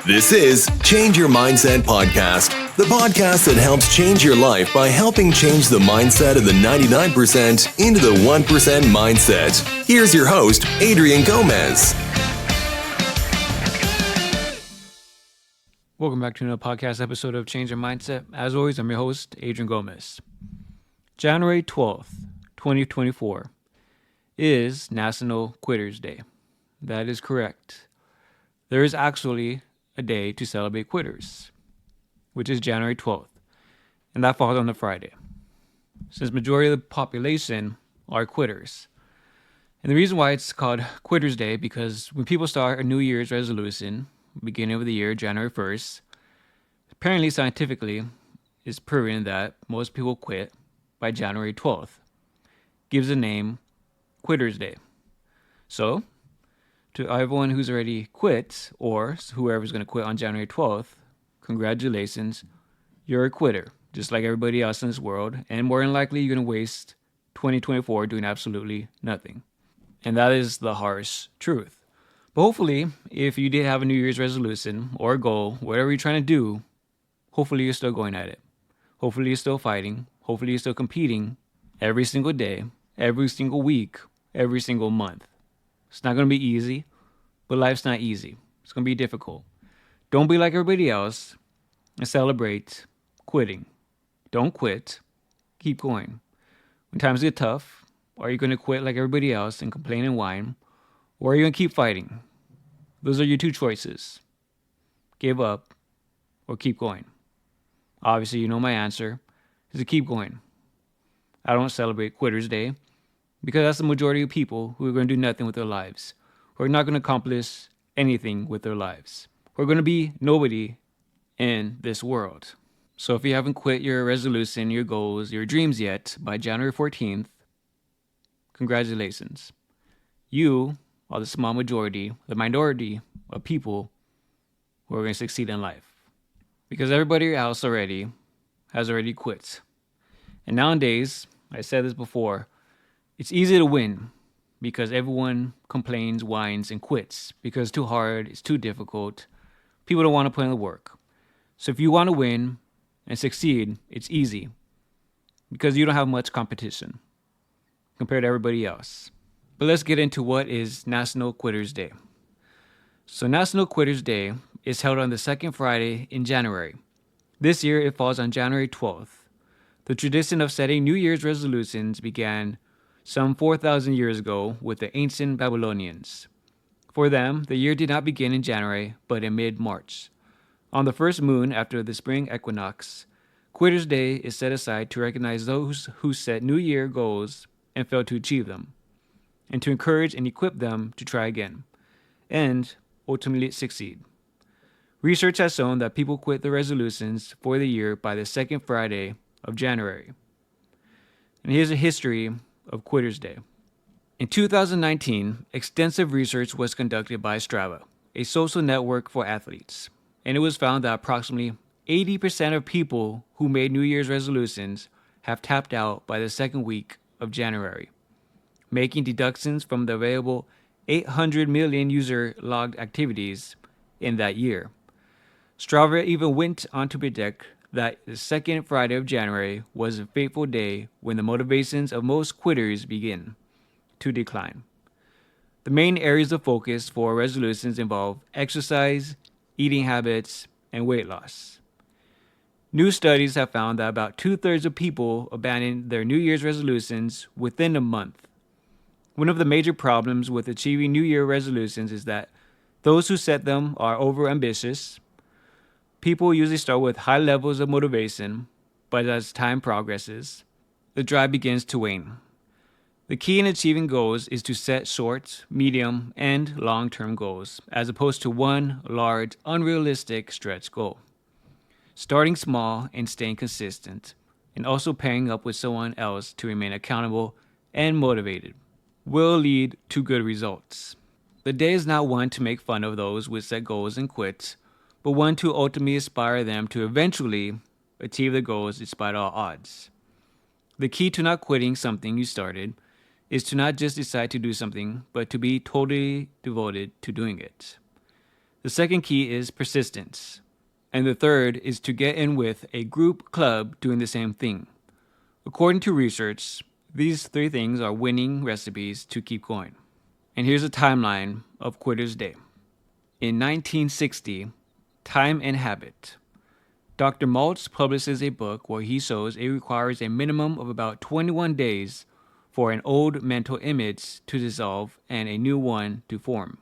This is Change Your Mindset Podcast, the podcast that helps change your life by helping change the mindset of the 99% into the 1% mindset. Here's your host, Adrian Gomez. Welcome back to another podcast episode of Change Your Mindset. As always, I'm your host, Adrian Gomez. January 12th, 2024 is National Quitters Day. That is correct. There is actually a day to celebrate quitters, which is January 12th, and that falls on a Friday, since majority of the population are quitters. And the reason why it's called Quitters Day, because when people start a New Year's resolution, beginning of the year, January 1st, apparently scientifically, it's proven that most people quit by January 12th. Gives the name Quitters Day. So, to everyone who's already quit, or whoever's going to quit on January 12th, congratulations, you're a quitter, just like everybody else in this world, and more than likely you're going to waste 2024 doing absolutely nothing. And that is the harsh truth. But hopefully, if you did have a New Year's resolution or a goal, whatever you're trying to do, hopefully you're still going at it. Hopefully you're still fighting. Hopefully you're still competing every single day, every single week, every single month. It's not going to be easy, but life's not easy. It's going to be difficult. Don't be like everybody else and celebrate quitting. Don't quit. Keep going. When times get tough, are you going to quit like everybody else and complain and whine? Or are you going to keep fighting? Those are your two choices. Give up or keep going. Obviously, you know my answer is to keep going. I don't celebrate Quitters Day because that's the majority of people who are going to do nothing with their lives, who are not going to accomplish anything with their lives, who are going to be nobody in this world. So if you haven't quit your resolution, your goals, your dreams yet by January 14th, congratulations. You are the small majority, the minority of people who are going to succeed in life. Because everybody else has already quit. And nowadays, I said this before, it's easy to win because everyone complains, whines, and quits because it's too hard, it's too difficult. People don't want to put in the work. So if you want to win and succeed, it's easy because you don't have much competition compared to everybody else. But let's get into what is National Quitters Day. So National Quitters Day is held on the second Friday in January. This year it falls on January 12th. The tradition of setting New Year's resolutions began some 4,000 years ago with the ancient Babylonians. For them, the year did not begin in January, but in mid-March. On the first moon after the spring equinox, Quitters Day is set aside to recognize those who set New Year goals and fail to achieve them, and to encourage and equip them to try again, and ultimately succeed. Research has shown that people quit their resolutions for the year by the second Friday of January. And here's a history of Quitters Day. In 2019, extensive research was conducted by Strava, a social network for athletes, and it was found that approximately 80% of people who made New Year's resolutions have tapped out by the second week of January, making deductions from the available 800 million user-logged activities in that year. Strava even went on to predict that the second Friday of January was a fateful day when the motivations of most quitters begin to decline. The main areas of focus for resolutions involve exercise, eating habits, and weight loss. New studies have found that about 2/3 of people abandon their New Year's resolutions within a month. One of the major problems with achieving New Year resolutions is that those who set them are overambitious. People usually start with high levels of motivation, but as time progresses, the drive begins to wane. The key in achieving goals is to set short, medium, and long-term goals, as opposed to one large, unrealistic stretch goal. Starting small and staying consistent, and also pairing up with someone else to remain accountable and motivated, will lead to good results. The day is not one to make fun of those with set goals and quit, but one to ultimately inspire them to eventually achieve the goals despite all odds. The key to not quitting something you started is to not just decide to do something, but to be totally devoted to doing it. The second key is persistence. And the third is to get in with a group club doing the same thing. According to research, these three things are winning recipes to keep going. And here's a timeline of Quitter's Day. In 1960, Time and Habit. Dr. Maltz publishes a book where he shows it requires a minimum of about 21 days for an old mental image to dissolve and a new one to form.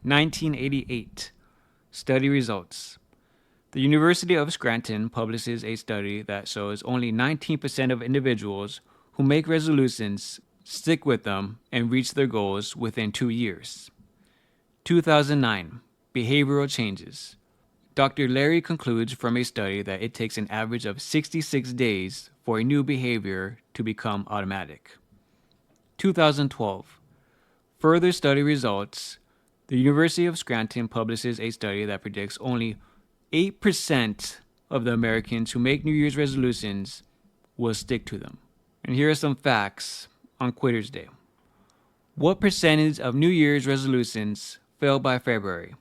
1988. Study results. The University of Scranton publishes a study that shows only 19% of individuals who make resolutions stick with them and reach their goals within 2 years. 2009. Behavioral changes. Dr. Larry concludes from a study that it takes an average of 66 days for a new behavior to become automatic. 2012. Further study results. The University of Scranton publishes a study that predicts only 8% of the Americans who make New Year's resolutions will stick to them. And here are some facts on Quitter's Day. What percentage of New Year's resolutions fail by February?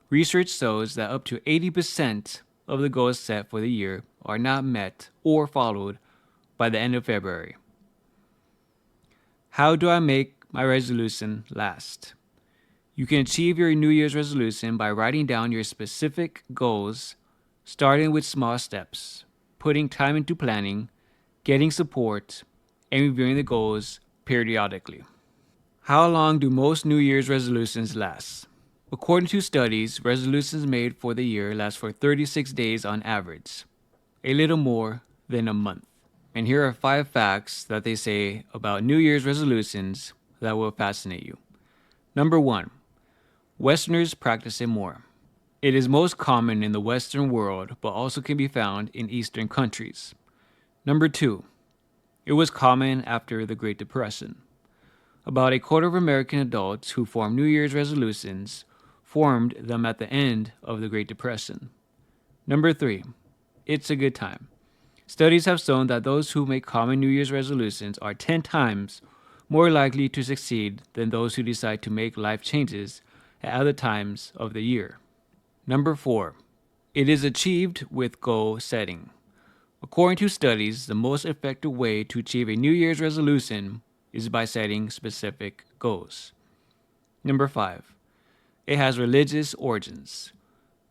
Research shows that up to 80% of the goals set for the year are not met or followed by the end of February. How do I make my resolution last? You can achieve your New Year's resolution by writing down your specific goals, starting with small steps, putting time into planning, getting support, and reviewing the goals periodically. How long do most New Year's resolutions last? According to studies, resolutions made for the year last for 36 days on average, a little more than a month. And here are 5 facts that they say about New Year's resolutions that will fascinate you. Number 1. Westerners practice it more. It is most common in the Western world, but also can be found in Eastern countries. Number 2. It was common after the Great Depression. About a quarter of American adults who form New Year's resolutions formed them at the end of the Great Depression. Number 3. It's a good time. Studies have shown that those who make common New Year's resolutions are 10 times more likely to succeed than those who decide to make life changes at other times of the year. Number 4. It is achieved with goal setting. According to studies, the most effective way to achieve a New Year's resolution is by setting specific goals. Number 5. It has religious origins.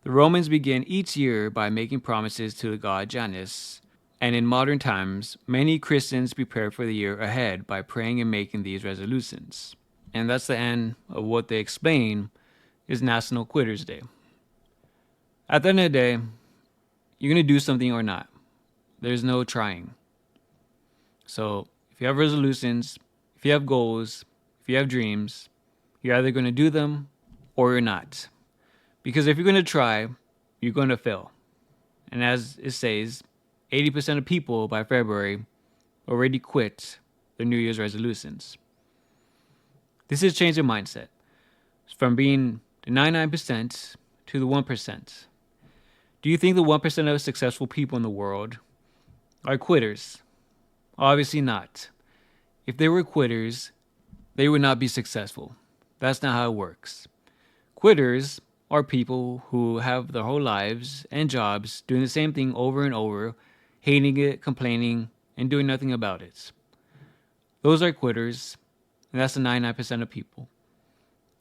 The Romans began each year by making promises to the god Janus, and in modern times, many Christians prepare for the year ahead by praying and making these resolutions. And that's the end of what they explain is National Quitter's Day. At the end of the day, you're going to do something or not. There's no trying. So if you have resolutions, if you have goals, if you have dreams, you're either going to do them or you're not. Because if you're going to try, you're going to fail. And as it says, 80% of people by February already quit their New Year's resolutions. This is changing mindset. From being the 99% to the 1%. Do you think the 1% of successful people in the world are quitters? Obviously not. If they were quitters, they would not be successful. That's not how it works. Quitters are people who have their whole lives and jobs doing the same thing over and over, hating it, complaining, and doing nothing about it. Those are quitters, and that's the 99% of people.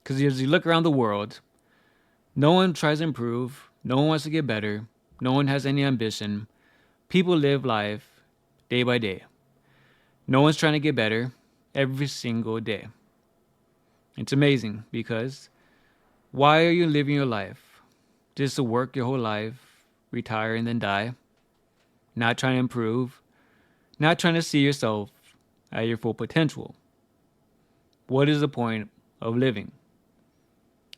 Because as you look around the world, no one tries to improve, no one wants to get better, no one has any ambition. People live life day by day. No one's trying to get better every single day. It's amazing because why are you living your life? Just to work your whole life, retire and then die? Not trying to improve, not trying to see yourself at your full potential. What is the point of living?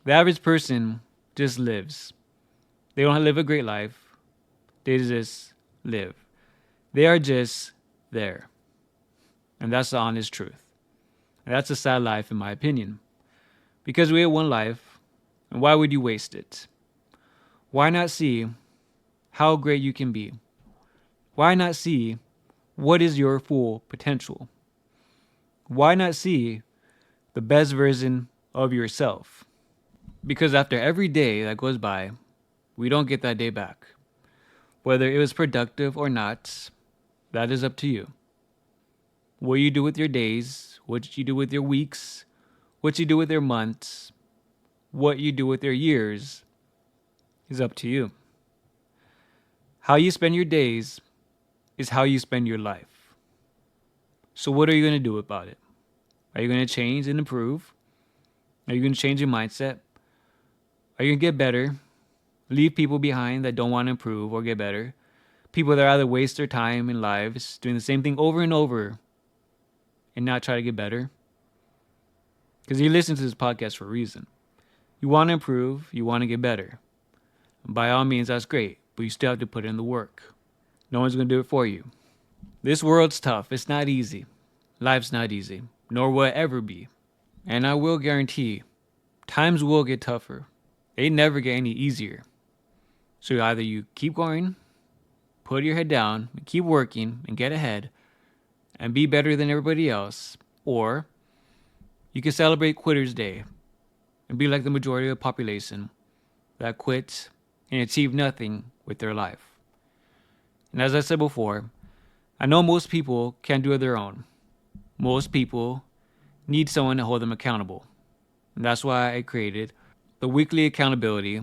The average person just lives. They don't live a great life. They just live. They are just there. And that's the honest truth. And that's a sad life in my opinion. Because we have one life, and why would you waste it? Why not see how great you can be? Why not see what is your full potential? Why not see the best version of yourself? Because after every day that goes by, we don't get that day back. Whether it was productive or not, that is up to you. What you do with your days, what you do with your weeks, what you do with your months, what you do with your years is up to you. How you spend your days is how you spend your life. So what are you going to do about it? Are you going to change and improve? Are you going to change your mindset? Are you going to get better? Leave people behind that don't want to improve or get better? People that rather waste their time in lives doing the same thing over and over and not try to get better? Because you listen to this podcast for a reason. You want to improve, you want to get better. And by all means, that's great, but you still have to put in the work. No one's going to do it for you. This world's tough. It's not easy. Life's not easy, nor will it ever be. And I will guarantee, times will get tougher. They never get any easier. So either you keep going, put your head down, and keep working, and get ahead, and be better than everybody else, or you can celebrate Quitter's Day and be like the majority of the population that quits and achieve nothing with their life. And as I said before, I know most people can't do it their own. Most people need someone to hold them accountable. And that's why I created the weekly accountability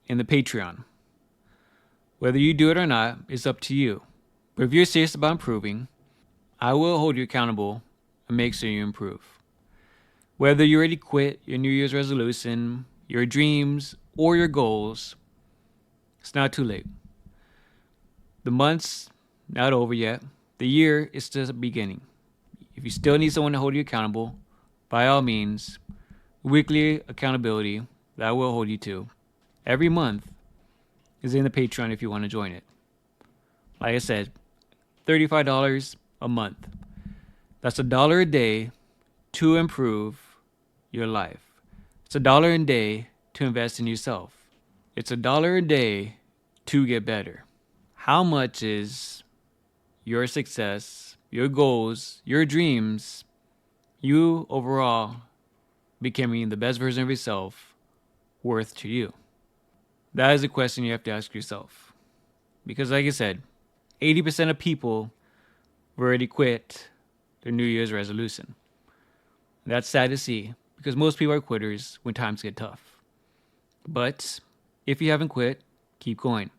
in the Patreon. Whether you do it or not, it's up to you. But if you're serious about improving, I will hold you accountable and make sure you improve. Whether you already quit your New Year's resolution, your dreams, or your goals, it's not too late. The month's not over yet. The year is just beginning. If you still need someone to hold you accountable, by all means, weekly accountability that I will hold you to every month is in the Patreon if you want to join it. Like I said, $35 a month. That's $1 a day to improve your life. It's $1 a day to invest in yourself. It's $1 a day to get better. How much is your success, your goals, your dreams, you overall becoming the best version of yourself worth to you? That is a question you have to ask yourself. Because like I said, 80% of people have already quit their New Year's resolution. That's sad to see because most people are quitters when times get tough. But if you haven't quit, keep going.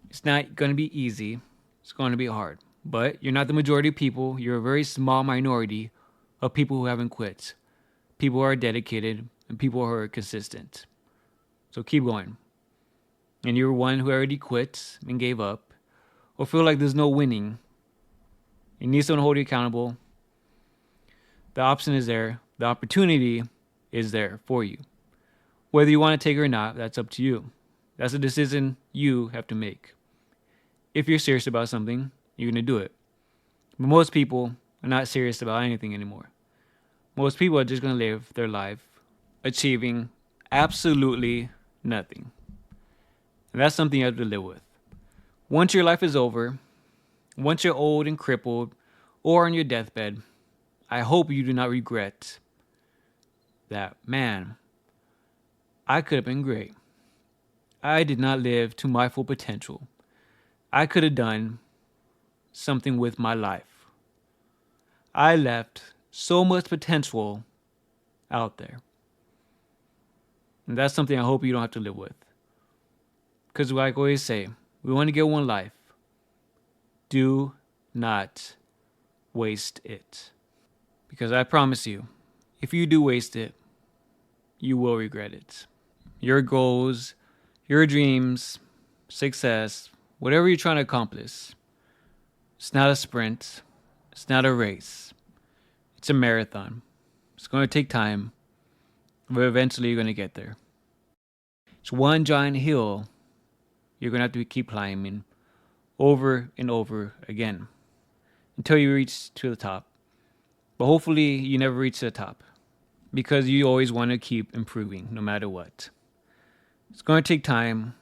It's not going to be easy. It's going to be hard. But you're not the majority of people. You're a very small minority of people who haven't quit. People who are dedicated and people who are consistent. So keep going. And you're one who already quit and gave up or feel like there's no winning. You need someone to hold you accountable. The option is there. The opportunity is there for you. Whether you want to take it or not, that's up to you. That's a decision you have to make. If you're serious about something, you're going to do it. But most people are not serious about anything anymore. Most people are just going to live their life achieving absolutely nothing. And that's something you have to live with. Once your life is over, once you're old and crippled or on your deathbed, I hope you do not regret that, man, I could have been great. I did not live to my full potential. I could have done something with my life. I left so much potential out there. And that's something I hope you don't have to live with. Because like I always say, we want to get one life. Do not waste it. Because I promise you, if you do waste it, you will regret it. Your goals, your dreams, success, whatever you're trying to accomplish, it's not a sprint. It's not a race. It's a marathon. It's going to take time, but eventually you're going to get there. It's one giant hill you're going to have to keep climbing over and over again until you reach to the top. But hopefully you never reach the top because you always want to keep improving no matter what. It's going to take time.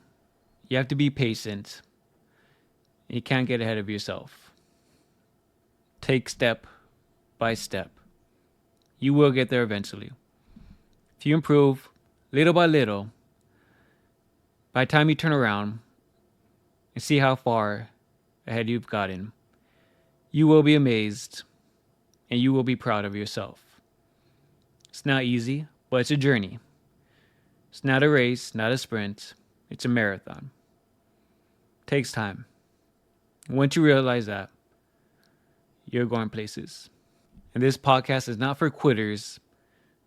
You have to be patient. You can't get ahead of yourself. Take step by step. You will get there eventually. If you improve, little by little, by the time you turn around and see how far ahead you've gotten, you will be amazed and you will be proud of yourself. It's not easy, but it's a journey. It's not a race, not a sprint. It's a marathon. It takes time. Once you realize that, you're going places. And this podcast is not for quitters.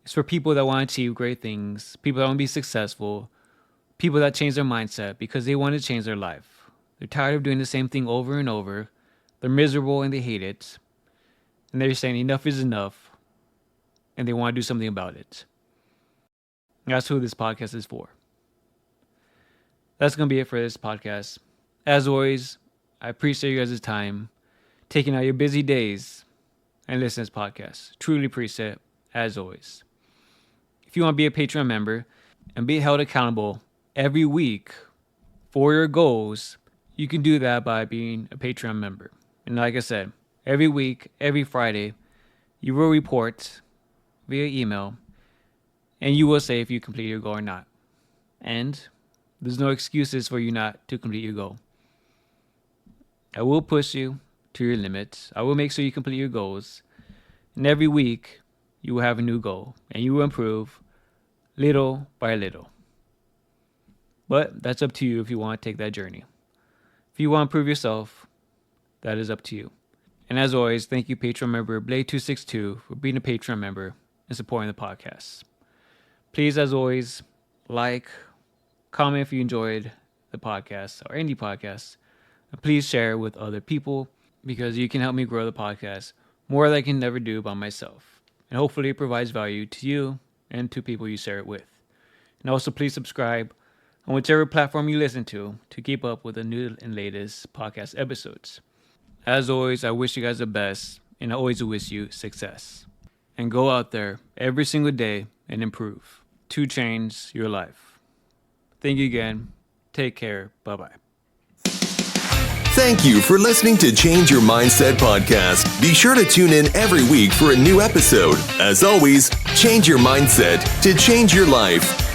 It's for people that want to achieve great things, people that want to be successful, people that change their mindset because they want to change their life. They're tired of doing the same thing over and over. They're miserable and they hate it. And they're saying enough is enough. And they want to do something about it. That's who this podcast is for. That's going to be it for this podcast. As always, I appreciate you guys' time, taking out your busy days and listening to this podcast. Truly appreciate it, as always. If you want to be a Patreon member and be held accountable every week for your goals, you can do that by being a Patreon member. And like I said, every week, every Friday, you will report via email and you will say if you complete your goal or not. And there's no excuses for you not to complete your goal. I will push you to your limits. I will make sure you complete your goals. And every week, you will have a new goal. And you will improve little by little. But that's up to you if you want to take that journey. If you want to improve yourself, that is up to you. And as always, thank you, Patreon member Blade262, for being a Patreon member and supporting the podcast. Please, as always, like, comment if you enjoyed the podcast or any podcast. And please share with other people because you can help me grow the podcast more than I can never do by myself. And hopefully it provides value to you and to people you share it with. And also please subscribe on whichever platform you listen to keep up with the new and latest podcast episodes. As always, I wish you guys the best and I always wish you success. And go out there every single day and improve to change your life. Thank you again. Take care. Bye-bye. Thank you for listening to Change Your Mindset podcast. Be sure to tune in every week for a new episode. As always, change your mindset to change your life.